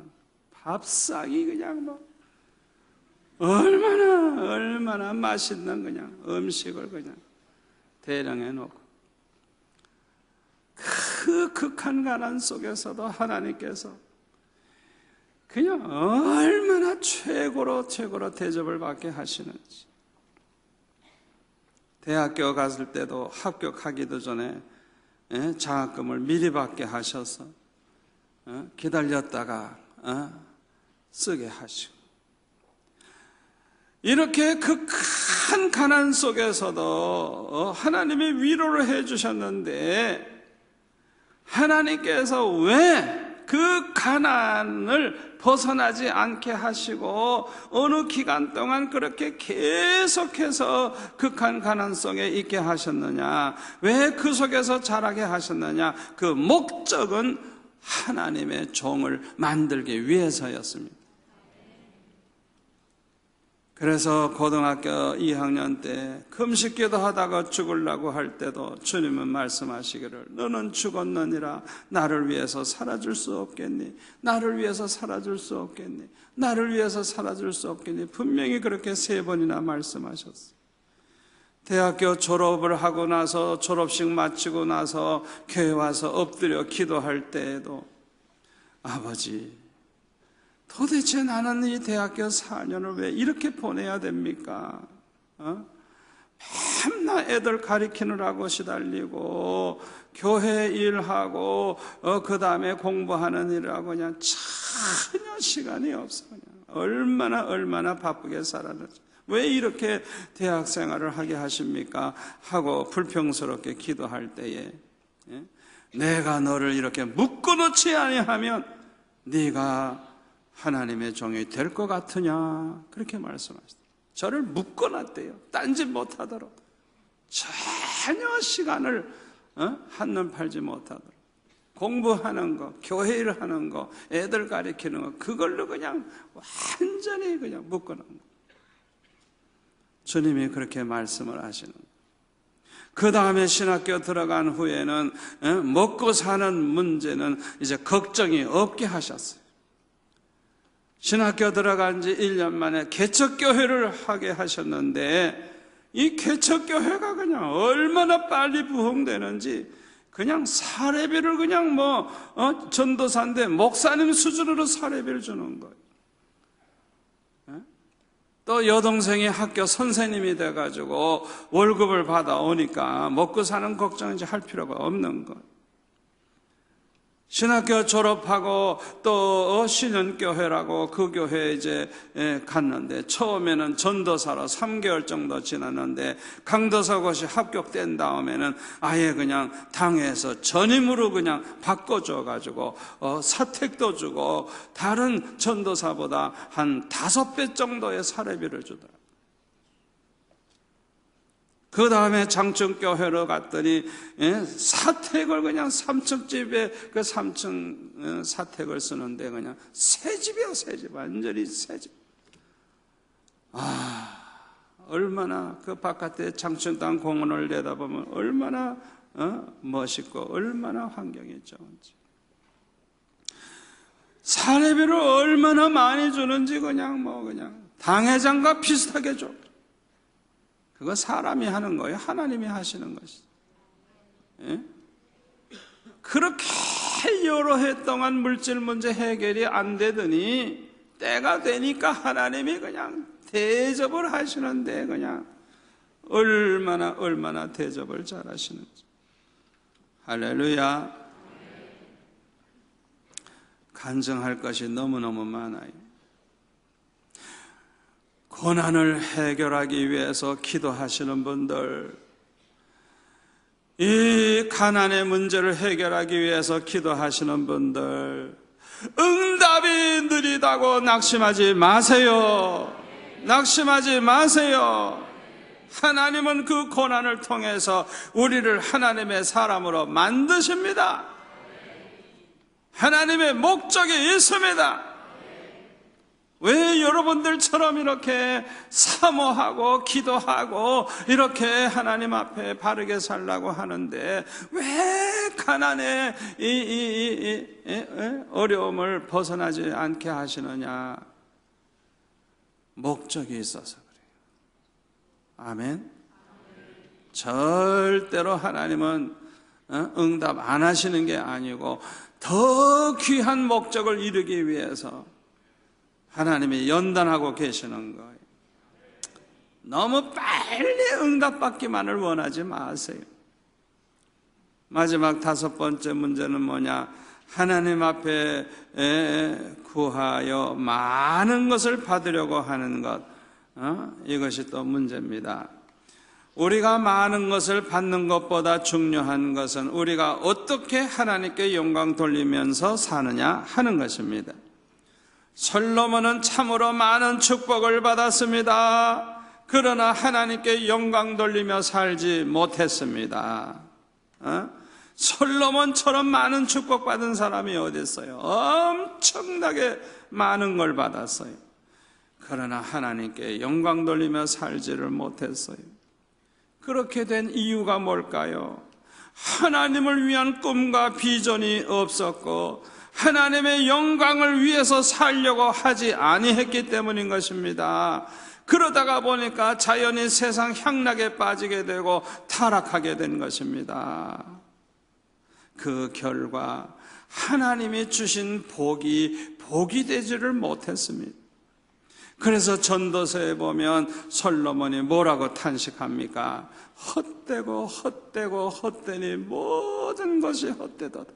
밥상이 그냥 뭐 얼마나 맛있는 그냥 음식을 그냥 대령해 놓고 그 극한 가난 속에서도 하나님께서 그냥 얼마나 최고로 대접을 받게 하시는지. 대학교 갔을 때도 합격하기도 전에 장학금을 미리 받게 하셔서 기다렸다가 쓰게 하시고, 이렇게 그 큰 가난 속에서도 하나님이 위로를 해주셨는데, 하나님께서 왜 그 가난을 벗어나지 않게 하시고 어느 기간 동안 그렇게 계속해서 극한 가난 속에 있게 하셨느냐, 왜 그 속에서 자라게 하셨느냐, 그 목적은 하나님의 종을 만들기 위해서였습니다. 그래서 고등학교 2학년 때 금식기도 하다가 죽으려고 할 때도 주님은 말씀하시기를, 너는 죽었느니라 나를 위해서 살아줄 수 없겠니? 나를 위해서 살아줄 수 없겠니? 나를 위해서 살아줄 수 없겠니? 분명히 그렇게 3번이나 말씀하셨어요. 대학교 졸업을 하고 나서, 졸업식 마치고 나서 교회 와서 엎드려 기도할 때에도, 아버지, 도대체 나는 이 대학교 4년을 왜 이렇게 보내야 됩니까? 맨날 애들 가리키느라고 시달리고, 교회 일하고, 그 다음에 공부하는 일하고, 그냥 전혀 시간이 없어. 그냥 얼마나 바쁘게 살았는지. 왜 이렇게 대학 생활을 하게 하십니까? 하고 불평스럽게 기도할 때에, 내가 너를 이렇게 묶어놓지 아니하면 네가 하나님의 종이 될 것 같으냐, 그렇게 말씀하셨어요. 저를 묶어놨대요. 딴짓 못하도록, 전혀 시간을 한눈 팔지 못하도록, 공부하는 거, 교회 일 하는 거, 애들 가리키는 거, 그걸로 그냥 완전히 그냥 묶어놓은 거. 주님이 그렇게 말씀을 하시는 거예요. 그 다음에 신학교 들어간 후에는 먹고 사는 문제는 이제 걱정이 없게 하셨어요. 신학교 들어간 지 1년 만에 개척교회를 하게 하셨는데, 이 개척교회가 그냥 얼마나 빨리 부흥되는지, 그냥 사례비를 그냥 전도사인데 목사님 수준으로 사례비를 주는 거예요. 또 여동생이 학교 선생님이 돼가지고 월급을 받아오니까 먹고 사는 걱정 이제 할 필요가 없는 거예요. 신학교 졸업하고 또 신현교회라고 그 교회에 이제 갔는데, 처음에는 전도사로 3개월 정도 지났는데, 강도사 고시 합격된 다음에는 아예 그냥 당에서 전임으로 그냥 바꿔줘가지고 사택도 주고 다른 전도사보다 한 5배 정도의 사례비를 주더라고요. 그 다음에 장충교회로 갔더니 사택을 그냥 3층 집에, 그 3층 사택을 쓰는데 그냥 새 집이야, 새 집. 완전히 새 집. 얼마나 그 바깥에 장충땅 공원을 내다보면 얼마나 멋있고 얼마나 환경이 좋은지. 사례비를 얼마나 많이 주는지 그냥 당회장과 비슷하게 줘. 그거 사람이 하는 거예요? 하나님이 하시는 것이죠. 그렇게 여러 해 동안 물질 문제 해결이 안 되더니 때가 되니까 하나님이 그냥 대접을 하시는데, 그냥 얼마나 대접을 잘 하시는지. 할렐루야. 간증할 것이 너무너무 많아요. 고난을 해결하기 위해서 기도하시는 분들, 이 가난의 문제를 해결하기 위해서 기도하시는 분들, 응답이 느리다고 낙심하지 마세요. 낙심하지 마세요. 하나님은 그 고난을 통해서 우리를 하나님의 사람으로 만드십니다. 하나님의 목적이 있습니다. 왜 여러분들처럼 이렇게 사모하고 기도하고 이렇게 하나님 앞에 바르게 살라고 하는데, 왜 가난의 이 어려움을 벗어나지 않게 하시느냐? 목적이 있어서 그래요. 아멘. 절대로 하나님은 응답 안 하시는 게 아니고, 더 귀한 목적을 이루기 위해서 하나님이 연단하고 계시는 거예요. 너무 빨리 응답받기만을 원하지 마세요. 마지막 5번째 문제는 뭐냐? 하나님 앞에 구하여 많은 것을 받으려고 하는 것, 이것이 또 문제입니다. 우리가 많은 것을 받는 것보다 중요한 것은 우리가 어떻게 하나님께 영광 돌리면서 사느냐 하는 것입니다. 솔로몬은 참으로 많은 축복을 받았습니다. 그러나 하나님께 영광 돌리며 살지 못했습니다. 솔로몬처럼 많은 축복받은 사람이 어디 있어요? 엄청나게 많은 걸 받았어요. 그러나 하나님께 영광 돌리며 살지를 못했어요. 그렇게 된 이유가 뭘까요? 하나님을 위한 꿈과 비전이 없었고 하나님의 영광을 위해서 살려고 하지 아니했기 때문인 것입니다. 그러다가 보니까 자연히 세상 향락에 빠지게 되고 타락하게 된 것입니다. 그 결과 하나님이 주신 복이 되지를 못했습니다. 그래서 전도서에 보면 솔로몬이 뭐라고 탄식합니까? 헛되고 헛되고 헛되니 모든 것이 헛되도다.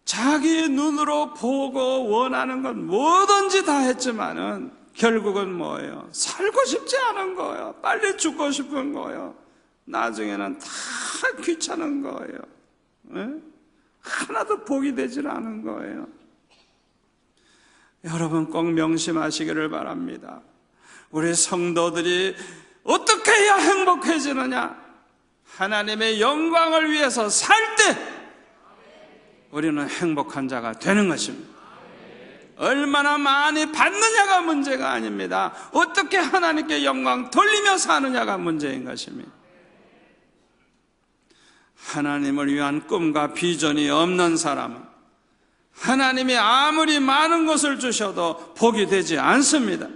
자기 눈으로 보고 원하는 건 뭐든지 다 했지만은 결국은 뭐예요? 살고 싶지 않은 거예요. 빨리 죽고 싶은 거예요. 나중에는 다 귀찮은 거예요. 하나도 복이 되질 않은 거예요. 여러분 꼭 명심하시기를 바랍니다. 우리 성도들이 어떻게 해야 행복해지느냐? 하나님의 영광을 위해서 살 때 우리는 행복한 자가 되는 것입니다. 얼마나 많이 받느냐가 문제가 아닙니다. 어떻게 하나님께 영광 돌리며 사느냐가 문제인 것입니다. 하나님을 위한 꿈과 비전이 없는 사람은 하나님이 아무리 많은 것을 주셔도 복이 되지 않습니다.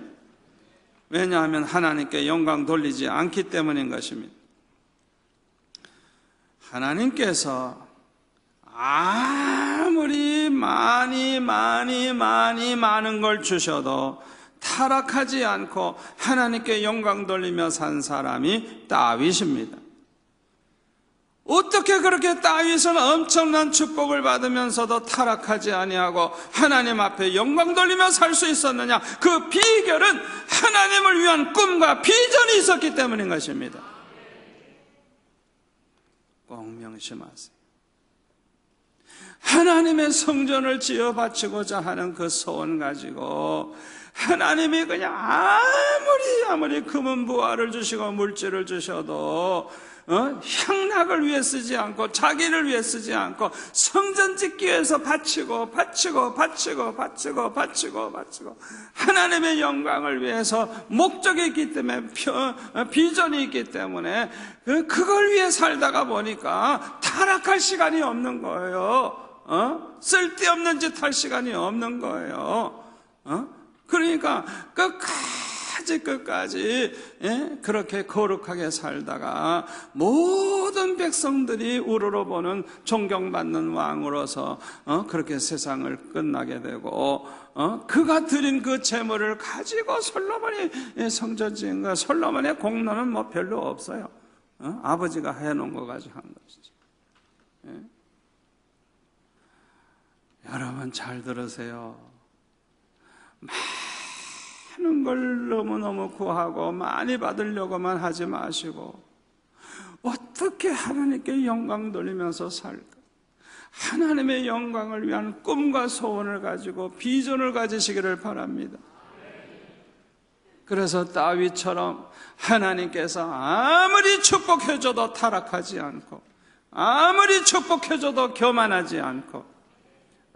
왜냐하면 하나님께 영광 돌리지 않기 때문인 것입니다. 하나님께서 아무리 많은 걸 주셔도 타락하지 않고 하나님께 영광 돌리며 산 사람이 다윗입니다. 어떻게 그렇게 다윗은 엄청난 축복을 받으면서도 타락하지 아니하고 하나님 앞에 영광 돌리며 살 수 있었느냐? 그 비결은 하나님을 위한 꿈과 비전이 있었기 때문인 것입니다. 꼭 명심하세요. 하나님의 성전을 지어 바치고자 하는 그 소원 가지고 하나님이 그냥 아무리 금은 부화를 주시고 물질을 주셔도 향락을 위해 쓰지 않고 자기를 위해 쓰지 않고 성전 짓기 위해서 바치고 하나님의 영광을 위해서 목적이 있기 때문에 비전이 있기 때문에 그걸 위해 살다가 보니까 타락할 시간이 없는 거예요. 쓸데없는 짓 할 시간이 없는 거예요. 그러니까 끝까지 그렇게 거룩하게 살다가 모든 백성들이 우러러보는 존경받는 왕으로서 그렇게 세상을 끝나게 되고 그가 드린 그 재물을 가지고 솔로몬이 성전 지은 거, 솔로몬의 공로는 뭐 별로 없어요. 아버지가 해놓은 거 가지고 한 것이죠. 여러분 잘 들으세요. 많은 걸 너무너무 구하고 많이 받으려고만 하지 마시고 어떻게 하나님께 영광 돌리면서 살까? 하나님의 영광을 위한 꿈과 소원을 가지고 비전을 가지시기를 바랍니다. 그래서 다윗처럼 하나님께서 아무리 축복해줘도 타락하지 않고 아무리 축복해줘도 교만하지 않고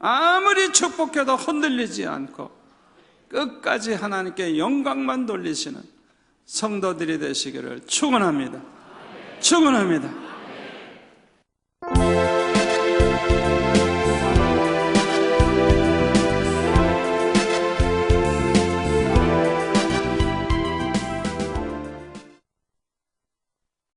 아무리 축복해도 흔들리지 않고 끝까지 하나님께 영광만 돌리시는 성도들이 되시기를 축원합니다. 축원합니다.